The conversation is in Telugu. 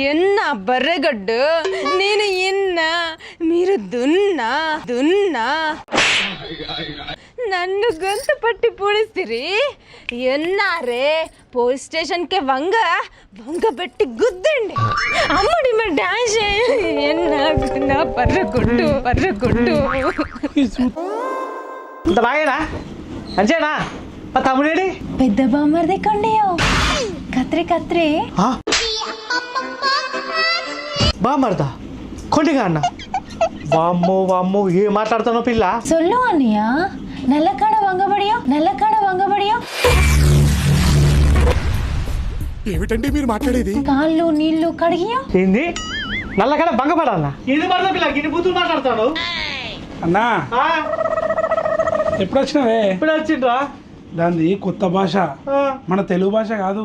ఎన్న బర్రెగడ్డు నేను ఎన్న మీరు దున్నా నన్ను గొంతు పట్టి పూడిస్తిరి ఎన్నారే పోలీస్ స్టేషన్కే వంగ పెట్టి గుద్దండి అమ్మడి మరి డాన్స్ ఎన్నా పర్రకొట్టు ఇంత బాగేనా అంతేనా మా తమ్ముడేడి పెద్ద బామ్మర్ది కొండయో కత్రి బామ్మర్దా కొండిగా అన్న వామ్మో ఏం మాట్లాడుతానో పిల్ల సొల్లు అన్నయ్య నల్లకాడ వంగబడియో ఏమిటండి మీరు మాట్లాడేది? కాళ్ళు నీళ్లు కడిగియో ఏంది నల్లకాడ బంగపడాలన్నా ఇది మరద పిల్ల గిన్ని బూతులు మాట్లాడతాను అన్నా ఎప్పుడు వచ్చినావే? ఇప్పుడు వచ్చిండ్రా దాన్ని కొత్త భాష, మన తెలుగు భాష కాదు.